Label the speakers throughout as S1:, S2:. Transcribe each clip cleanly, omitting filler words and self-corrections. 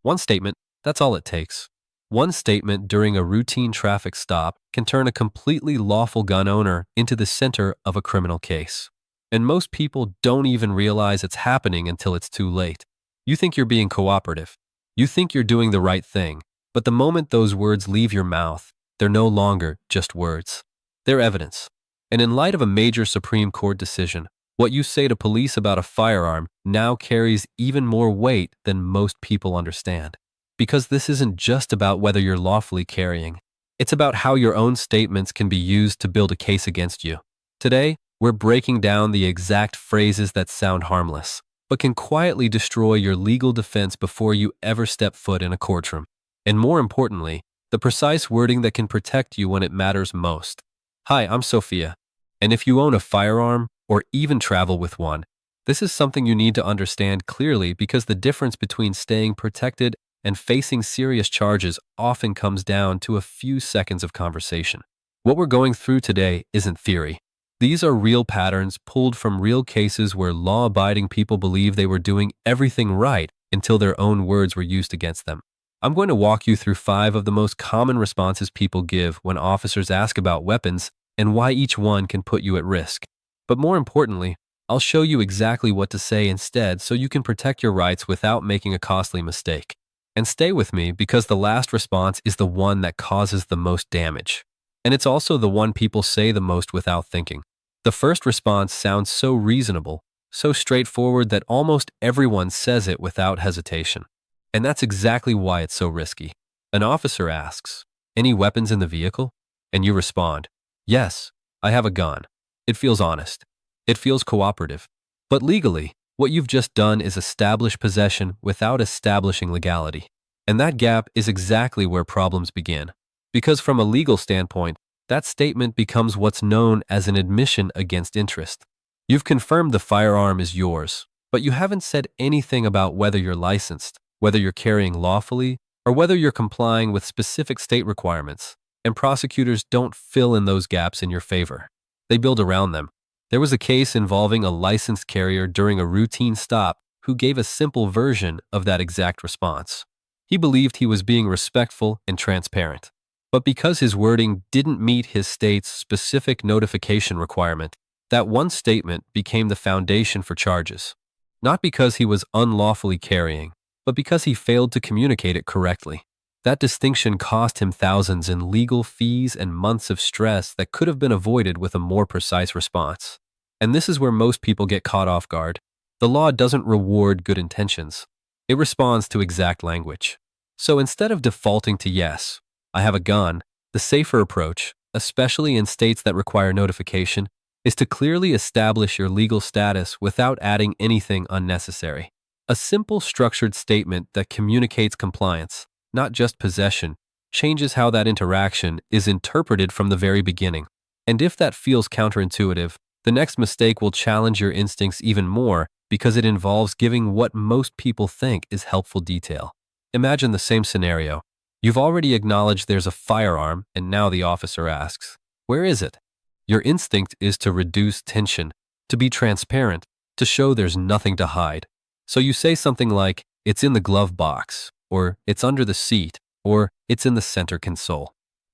S1: One statement, that's all it takes. One statement during a routine traffic stop can turn a completely lawful gun owner into the center of a criminal case. And most people don't even realize it's happening until it's too late. You think you're being cooperative. You think you're doing the right thing. But the moment those words leave your mouth, they're no longer just words. They're evidence. And in light of a major Supreme Court decision, what you say to police about a firearm now carries even more weight than most people understand. Because this isn't just about whether you're lawfully carrying. It's about how your own statements can be used to build a case against you. Today, we're breaking down the exact phrases that sound harmless, but can quietly destroy your legal defense before you ever step foot in a courtroom. And more importantly, the precise wording that can protect you when it matters most. Hi, I'm Sophia. And if you own a firearm, or even travel with one, this is something you need to understand clearly because the difference between staying protected and facing serious charges often comes down to a few seconds of conversation. What we're going through today isn't theory. These are real patterns pulled from real cases where law-abiding people believe they were doing everything right until their own words were used against them. I'm going to walk you through 5 of the most common responses people give when officers ask about weapons and why each one can put you at risk. But more importantly, I'll show you exactly what to say instead so you can protect your rights without making a costly mistake. And stay with me because the last response is the one that causes the most damage. And it's also the one people say the most without thinking. The first response sounds so reasonable, so straightforward that almost everyone says it without hesitation. And that's exactly why it's so risky. An officer asks, "Any weapons in the vehicle?" And you respond, "Yes, I have a gun." It feels honest. It feels cooperative. But legally, what you've just done is establish possession without establishing legality. And that gap is exactly where problems begin. Because from a legal standpoint, that statement becomes what's known as an admission against interest. You've confirmed the firearm is yours, but you haven't said anything about whether you're licensed, whether you're carrying lawfully, or whether you're complying with specific state requirements. And prosecutors don't fill in those gaps in your favor. They build around them. There was a case involving a licensed carrier during a routine stop who gave a simple version of that exact response. He believed he was being respectful and transparent. But because his wording didn't meet his state's specific notification requirement, that one statement became the foundation for charges. Not because he was unlawfully carrying, but because he failed to communicate it correctly. That distinction cost him thousands in legal fees and months of stress that could have been avoided with a more precise response. And this is where most people get caught off guard. The law doesn't reward good intentions. It responds to exact language. So instead of defaulting to yes, I have a gun, the safer approach, especially in states that require notification, is to clearly establish your legal status without adding anything unnecessary. A simple structured statement that communicates compliance, not just possession, changes how that interaction is interpreted from the very beginning. And if that feels counterintuitive, the next mistake will challenge your instincts even more because it involves giving what most people think is helpful detail. Imagine the same scenario. You've already acknowledged there's a firearm, and now the officer asks, "Where is it?" Your instinct is to reduce tension, to be transparent, to show there's nothing to hide. So you say something like, "It's in the glove box," or "It's under the seat," or "It's in the center console."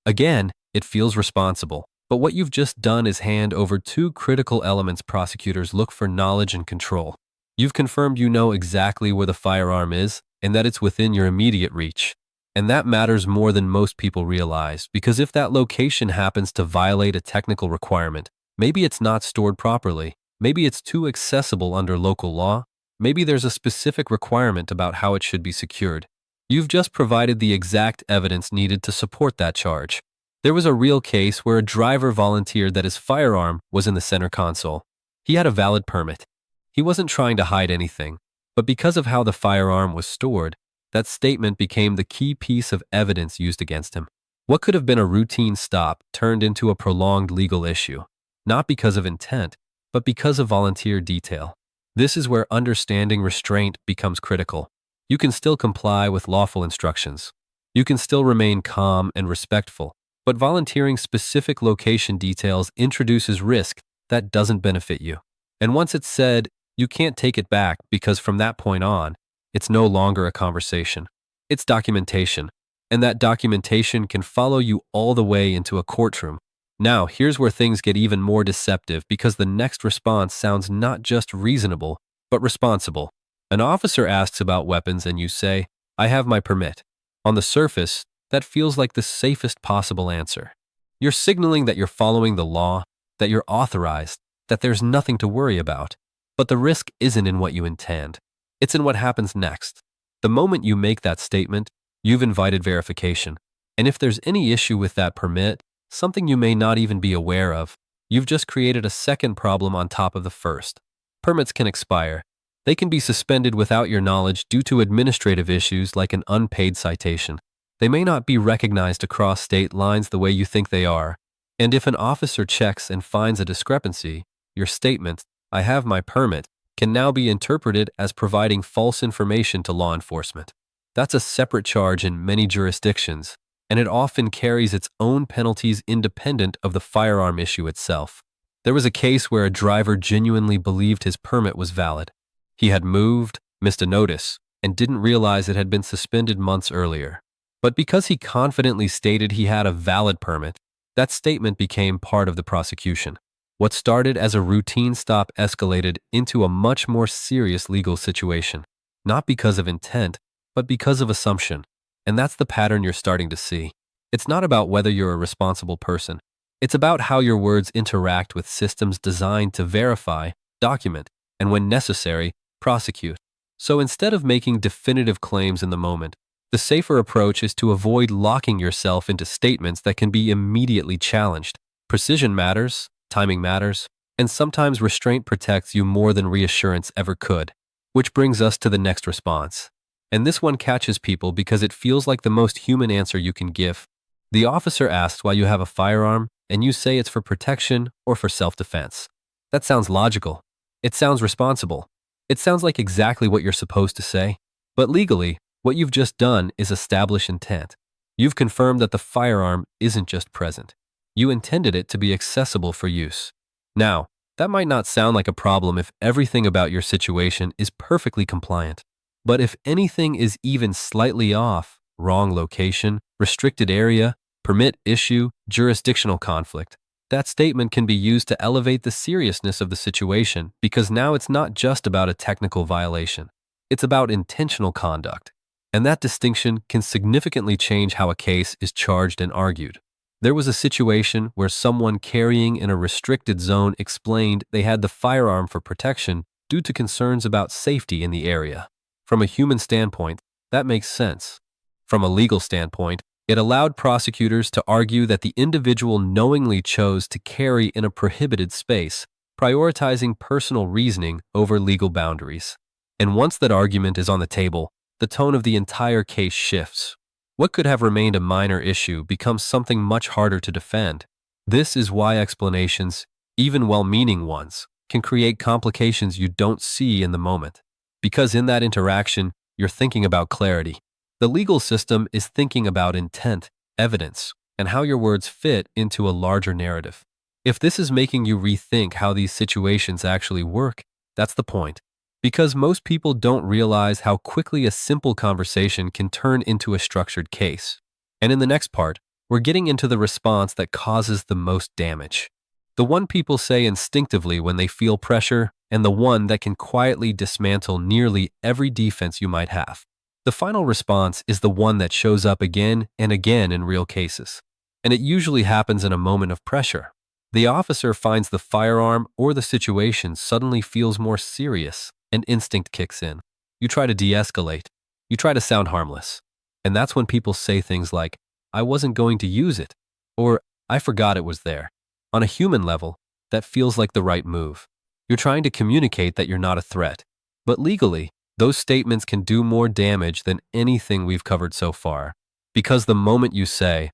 S1: Again, it feels responsible, but what you've just done is hand over 2 critical elements prosecutors look for: knowledge and control. You've confirmed you know exactly where the firearm is and that it's within your immediate reach. And that matters more than most people realize, because if that location happens to violate a technical requirement, maybe it's not stored properly, maybe it's too accessible under local law, maybe there's a specific requirement about how it should be secured. You've just provided the exact evidence needed to support that charge. There was a real case where a driver volunteered that his firearm was in the center console. He had a valid permit. He wasn't trying to hide anything, but because of how the firearm was stored, that statement became the key piece of evidence used against him. What could have been a routine stop turned into a prolonged legal issue, not because of intent, but because of volunteer detail. This is where understanding restraint becomes critical. You can still comply with lawful instructions. You can still remain calm and respectful, but volunteering specific location details introduces risk that doesn't benefit you. And once it's said, you can't take it back because from that point on, it's no longer a conversation. It's documentation. And that documentation can follow you all the way into a courtroom. Now, here's where things get even more deceptive because the next response sounds not just reasonable, but responsible. An officer asks about weapons and you say, I have my permit. On the surface, that feels like the safest possible answer. You're signaling that you're following the law, that you're authorized, that there's nothing to worry about. But the risk isn't in what you intend. It's in what happens next. The moment you make that statement, you've invited verification. And if there's any issue with that permit, something you may not even be aware of, you've just created a second problem on top of the first. Permits can expire. They can be suspended without your knowledge due to administrative issues like an unpaid citation. They may not be recognized across state lines the way you think they are. And if an officer checks and finds a discrepancy, your statement, I have my permit, can now be interpreted as providing false information to law enforcement. That's a separate charge in many jurisdictions, and it often carries its own penalties independent of the firearm issue itself. There was a case where a driver genuinely believed his permit was valid. He had moved, missed a notice, and didn't realize it had been suspended months earlier. But because he confidently stated he had a valid permit, that statement became part of the prosecution. What started as a routine stop escalated into a much more serious legal situation, not because of intent, but because of assumption. And that's the pattern you're starting to see. It's not about whether you're a responsible person. It's about how your words interact with systems designed to verify, document, and when necessary, prosecute. So instead of making definitive claims in the moment, the safer approach is to avoid locking yourself into statements that can be immediately challenged. Precision matters, timing matters, and sometimes restraint protects you more than reassurance ever could. Which brings us to the next response. And this one catches people because it feels like the most human answer you can give. The officer asks why you have a firearm, and you say it's for protection or for self-defense. That sounds logical. It sounds responsible. It sounds like exactly what you're supposed to say. But legally, what you've just done is establish intent. You've confirmed that the firearm isn't just present. You intended it to be accessible for use. Now, that might not sound like a problem if everything about your situation is perfectly compliant. But if anything is even slightly off, wrong location, restricted area, permit issue, jurisdictional conflict, that statement can be used to elevate the seriousness of the situation because now it's not just about a technical violation. It's about intentional conduct. And that distinction can significantly change how a case is charged and argued. There was a situation where someone carrying in a restricted zone explained they had the firearm for protection due to concerns about safety in the area. From a human standpoint, that makes sense. From a legal standpoint, it allowed prosecutors to argue that the individual knowingly chose to carry in a prohibited space, prioritizing personal reasoning over legal boundaries. And once that argument is on the table, the tone of the entire case shifts. What could have remained a minor issue becomes something much harder to defend. This is why explanations, even well-meaning ones, can create complications you don't see in the moment. Because in that interaction, you're thinking about clarity. The legal system is thinking about intent, evidence, and how your words fit into a larger narrative. If this is making you rethink how these situations actually work, that's the point. Because most people don't realize how quickly a simple conversation can turn into a structured case. And in the next part, we're getting into the response that causes the most damage. The one people say instinctively when they feel pressure, and the one that can quietly dismantle nearly every defense you might have. The final response is the one that shows up again and again in real cases. And it usually happens in a moment of pressure. The officer finds the firearm or the situation suddenly feels more serious, and instinct kicks in. You try to de-escalate. You try to sound harmless. And that's when people say things like, I wasn't going to use it, or I forgot it was there. On a human level, that feels like the right move. You're trying to communicate that you're not a threat. But legally, those statements can do more damage than anything we've covered so far. Because the moment you say,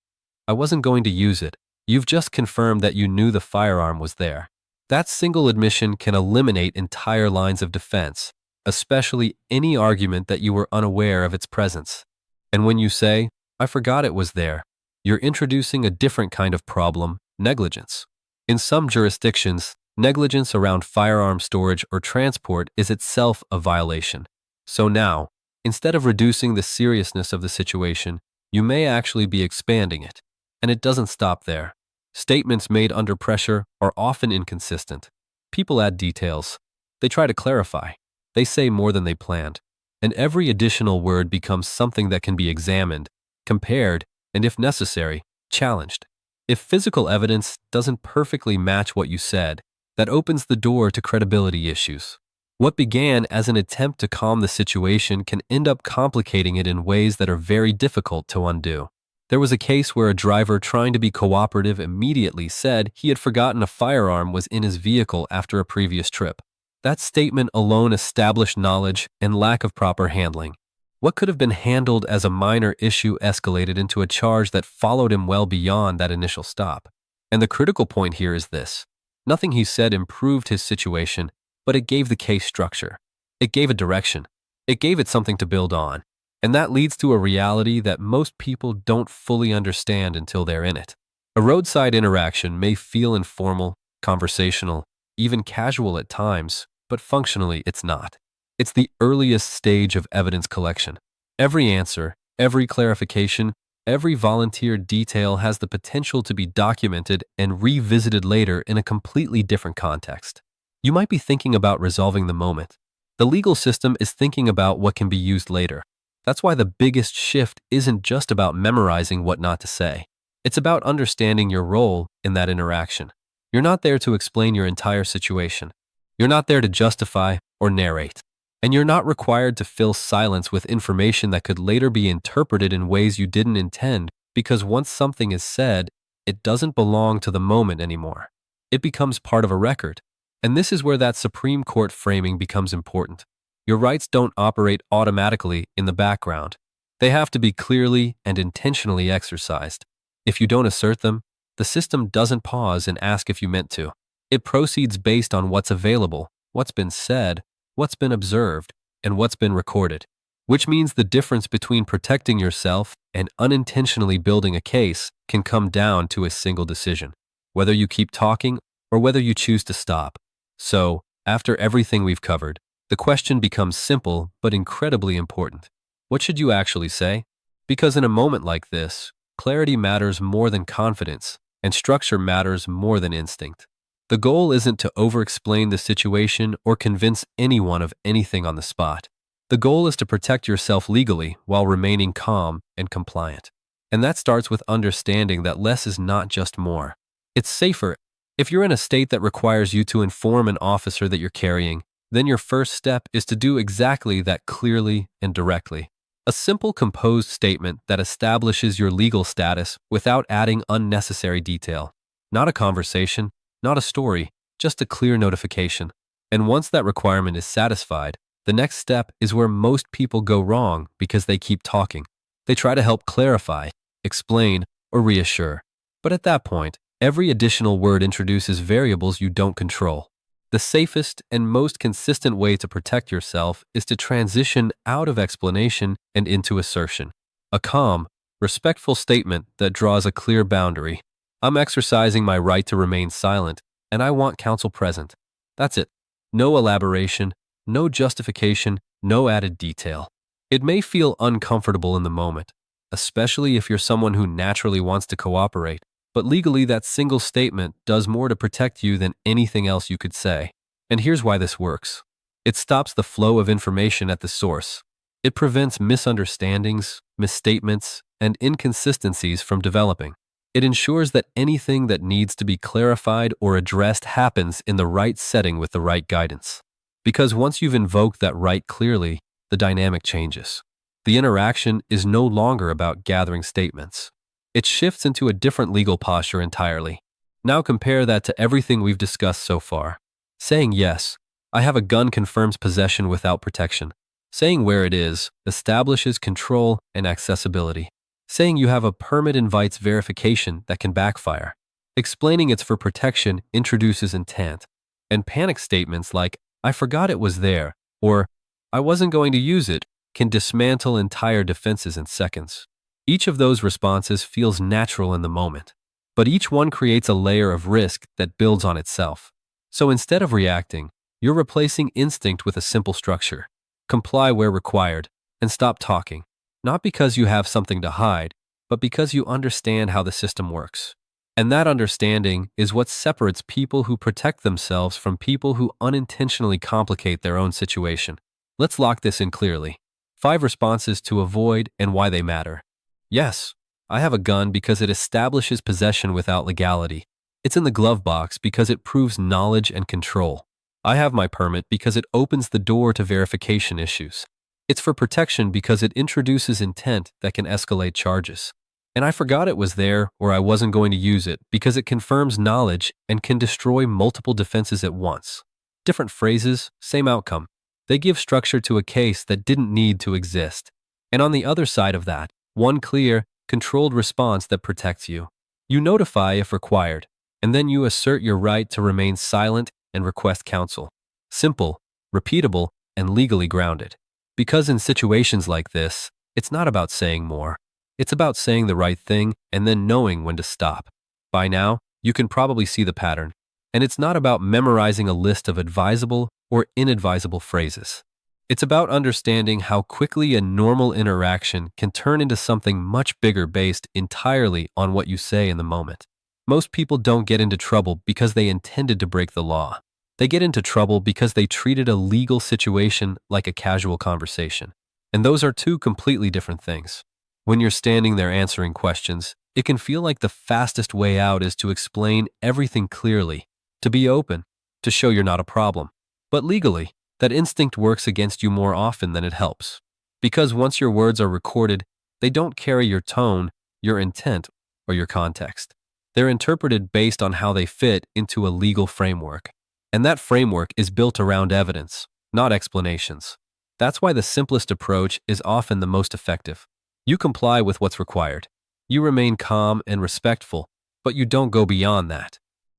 S1: I wasn't going to use it, you've just confirmed that you knew the firearm was there. That single admission can eliminate entire lines of defense, especially any argument that you were unaware of its presence. And when you say, I forgot it was there, you're introducing a different kind of problem, negligence. In some jurisdictions, negligence around firearm storage or transport is itself a violation. So now, Instead of reducing the seriousness of the situation, you may actually be expanding it. And it doesn't stop there. Statements made under pressure are often inconsistent. People add details. They try to clarify. They say more than they planned. And every additional word becomes something that can be examined, compared, and if necessary, challenged. If physical evidence doesn't perfectly match what you said, that opens the door to credibility issues. What began as an attempt to calm the situation can end up complicating it in ways that are very difficult to undo. There was a case where a driver trying to be cooperative immediately said he had forgotten a firearm was in his vehicle after a previous trip. That statement alone established knowledge and lack of proper handling. What could have been handled as a minor issue escalated into a charge that followed him well beyond that initial stop. And the critical point here is this. Nothing he said improved his situation, but it gave the case structure. It gave a direction. It gave it something to build on. And that leads to a reality that most people don't fully understand until they're in it. A roadside interaction may feel informal, conversational, even casual at times, but functionally it's not. It's the earliest stage of evidence collection. Every answer, every clarification, every volunteered detail has the potential to be documented and revisited later in a completely different context. You might be thinking about resolving the moment. The legal system is thinking about what can be used later. That's why the biggest shift isn't just about memorizing what not to say. It's about understanding your role in that interaction. You're not there to explain your entire situation. You're not there to justify or narrate. And you're not required to fill silence with information that could later be interpreted in ways you didn't intend, because once something is said, it doesn't belong to the moment anymore. It becomes part of a record. And this is where that Supreme Court framing becomes important. Your rights don't operate automatically in the background. They have to be clearly and intentionally exercised. If you don't assert them, the system doesn't pause and ask if you meant to. It proceeds based on what's available, what's been said, what's been observed, and what's been recorded, which means the difference between protecting yourself and unintentionally building a case can come down to a single decision, whether you keep talking or whether you choose to stop. So, after everything we've covered, the question becomes simple but incredibly important. What should you actually say? Because in a moment like this, clarity matters more than confidence, and structure matters more than instinct. The goal isn't to over-explain the situation or convince anyone of anything on the spot. The goal is to protect yourself legally while remaining calm and compliant. And that starts with understanding that less is not just more. It's safer. If you're in a state that requires you to inform an officer that you're carrying, then your first step is to do exactly that clearly and directly. A simple composed statement that establishes your legal status without adding unnecessary detail. Not a conversation, not a story, just a clear notification. And once that requirement is satisfied, the next step is where most people go wrong because they keep talking. They try to help clarify, explain, or reassure. But at that point, every additional word introduces variables you don't control. The safest and most consistent way to protect yourself is to transition out of explanation and into assertion. A calm, respectful statement that draws a clear boundary. I'm exercising my right to remain silent, and I want counsel present. That's it. No elaboration, no justification, no added detail. It may feel uncomfortable in the moment, especially if you're someone who naturally wants to cooperate. But legally, that single statement does more to protect you than anything else you could say. And here's why this works. It stops the flow of information at the source. It prevents misunderstandings, misstatements, and inconsistencies from developing. It ensures that anything that needs to be clarified or addressed happens in the right setting with the right guidance. Because once you've invoked that right clearly, the dynamic changes. The interaction is no longer about gathering statements. It shifts into a different legal posture entirely. Now compare that to everything we've discussed so far. Saying yes, I have a gun confirms possession without protection. Saying where it is establishes control and accessibility. Saying you have a permit invites verification that can backfire. Explaining it's for protection introduces intent. And panic statements like, I forgot it was there, or I wasn't going to use it, can dismantle entire defenses in seconds. Each of those responses feels natural in the moment, but each one creates a layer of risk that builds on itself. So instead of reacting, you're replacing instinct with a simple structure. Comply where required, and stop talking, not because you have something to hide, but because you understand how the system works. And that understanding is what separates people who protect themselves from people who unintentionally complicate their own situation. Let's lock this in clearly. 5 responses to avoid and why they matter. Yes, I have a gun because it establishes possession without legality. It's in the glove box because it proves knowledge and control. I have my permit because it opens the door to verification issues. It's for protection because it introduces intent that can escalate charges. And I forgot it was there or I wasn't going to use it because it confirms knowledge and can destroy multiple defenses at once. Different phrases, same outcome. They give structure to a case that didn't need to exist. And on the other side of that, one clear, controlled response that protects you. You notify if required, and then you assert your right to remain silent and request counsel. Simple, repeatable, and legally grounded. Because in situations like this, it's not about saying more. It's about saying the right thing and then knowing when to stop. By now, you can probably see the pattern. And it's not about memorizing a list of advisable or inadvisable phrases. It's about understanding how quickly a normal interaction can turn into something much bigger based entirely on what you say in the moment. Most people don't get into trouble because they intended to break the law. They get into trouble because they treated a legal situation like a casual conversation. And those are two completely different things. When you're standing there answering questions, it can feel like the fastest way out is to explain everything clearly, to be open, to show you're not a problem. But legally, that instinct works against you more often than it helps. Because once your words are recorded, they don't carry your tone, your intent, or your context. They're interpreted based on how they fit into a legal framework. And that framework is built around evidence, not explanations. That's why the simplest approach is often the most effective. You comply with what's required. You remain calm and respectful, but you don't go beyond that.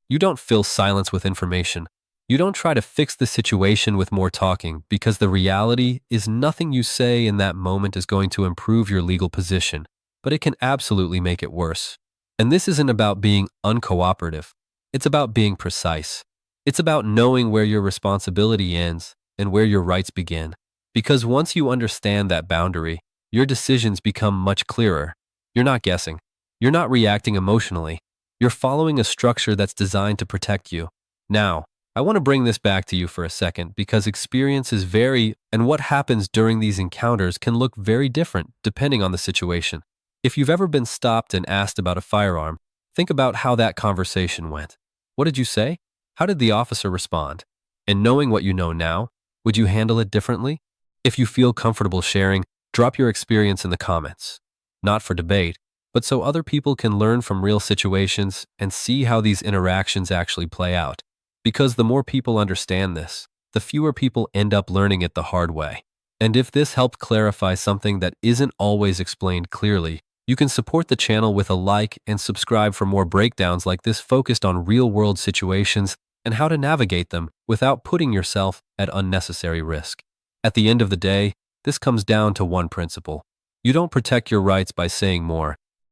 S1: You don't fill silence with information. You don't try to fix the situation with more talking because the reality is nothing you say in that moment is going to improve your legal position, but it can absolutely make it worse. And this isn't about being uncooperative. It's about being precise. It's about knowing where your responsibility ends and where your rights begin. Because once you understand that boundary, your decisions become much clearer. You're not guessing. You're not reacting emotionally. You're following a structure that's designed to protect you. Now, I want to bring this back to you for a second because experiences vary and what happens during these encounters can look very different depending on the situation. If you've ever been stopped and asked about a firearm, think about how that conversation went. What did you say? How did the officer respond? And knowing what you know now, would you handle it differently? If you feel comfortable sharing, drop your experience in the comments. Not for debate, but so other people can learn from real situations and see how these interactions actually play out. Because the more people understand this, the fewer people end up learning it the hard way. And if this helped clarify something that isn't always explained clearly, you can support the channel with a like and subscribe for more breakdowns like this focused on real-world situations and how to navigate them without putting yourself at unnecessary risk. At the end of the day, this comes down to one principle. You don't protect your rights by saying more.